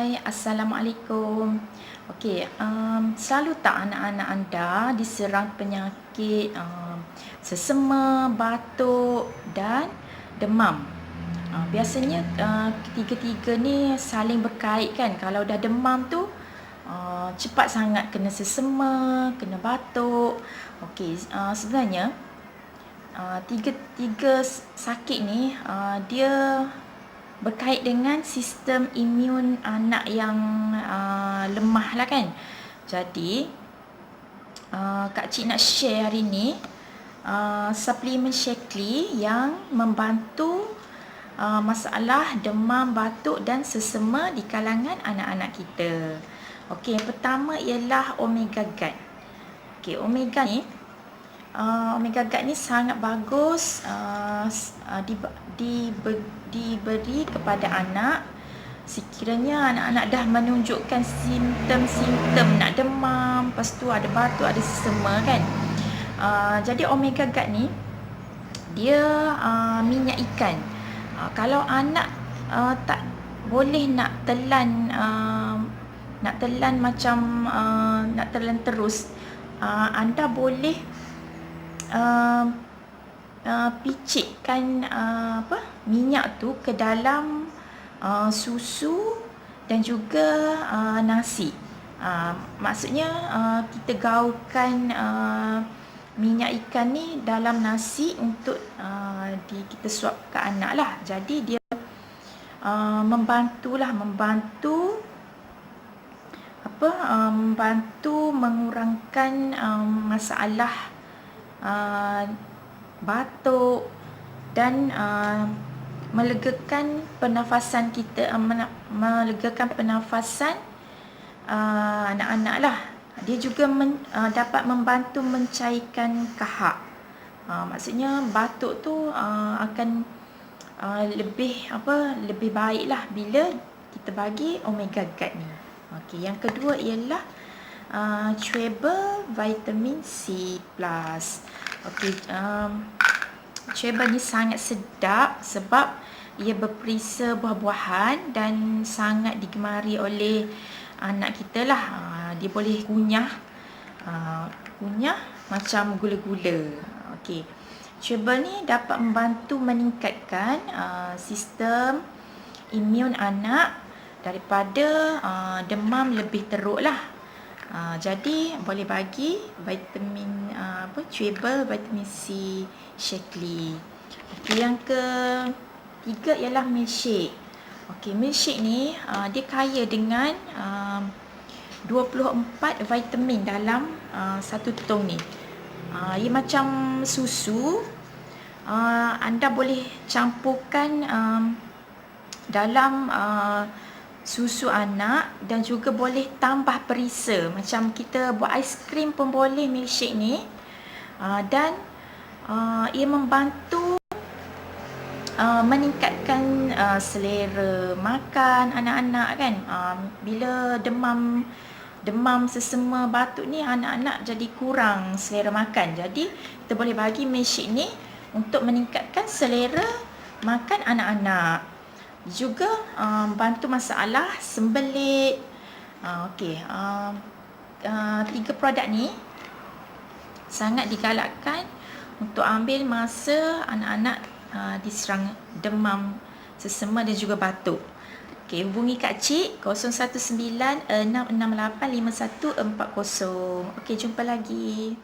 Hai, Assalamualaikum. Okey, selalu tak anak-anak anda diserang penyakit sesama, batuk dan demam? Biasanya ketiga-tiga ni saling berkait kan. Kalau dah demam tu cepat sangat kena sesama, kena batuk. Okey, sebenarnya tiga sakit ni dia berkait dengan sistem imun anak yang lemah lah kan. Jadi Kak Cik nak share hari ni suplemen Shaklee yang membantu masalah demam, batuk dan sesama di kalangan anak-anak kita. Okey, yang pertama ialah Omega Guard. Okey, Omega Guard ni sangat bagus diberi kepada anak sekiranya anak-anak dah menunjukkan simptom-simptom nak demam, lepas tu ada batuk, ada sesama kan. Jadi Omega Guard ni dia minyak ikan. Kalau anak tak boleh nak telan macam nak telan terus, anda boleh picitkan minyak tu ke dalam susu dan juga nasi. Maksudnya kita gaulkan minyak ikan ni dalam nasi untuk kita suap ke anak lah. Jadi dia membantu mengurangkan masalah batuk dan melegakan pernafasan kita, melegakan pernafasan anak-anak lah. Dia juga dapat membantu mencairkan kahak. Maksudnya batuk tu akan lebih baik lah bila kita bagi Omega Guard ni. Okey, yang kedua ialah Chewable Vitamin C Plus. Okey, Chewable ni sangat sedap sebab ia berperisa buah-buahan dan sangat digemari oleh anak kita lah. Dia boleh kunyah macam gula-gula. Okey, Chewable ni dapat membantu meningkatkan sistem imun anak daripada demam lebih teruk lah. Jadi boleh bagi vitamin Chewable Vitamin C Shaklee. Okey, yang ketiga ialah milkshake. Okey, milkshake ni dia kaya dengan 24 vitamin dalam satu tong ni. Ia macam susu. Anda boleh campurkan dalam susu anak dan juga boleh tambah perisa. Macam kita buat aiskrim pun boleh milkshake ni. Dan ia membantu meningkatkan selera makan anak-anak kan. Bila demam sesama batuk ni, anak-anak jadi kurang selera makan. Jadi kita boleh bagi milkshake ni untuk meningkatkan selera makan anak-anak. Juga bantu masalah sembelit. Okey, tiga produk ni sangat digalakkan untuk ambil masa anak-anak diserang demam sesama dan juga batuk. Okey, hubungi Kak Cik 019 668 5140. Okey, jumpa lagi.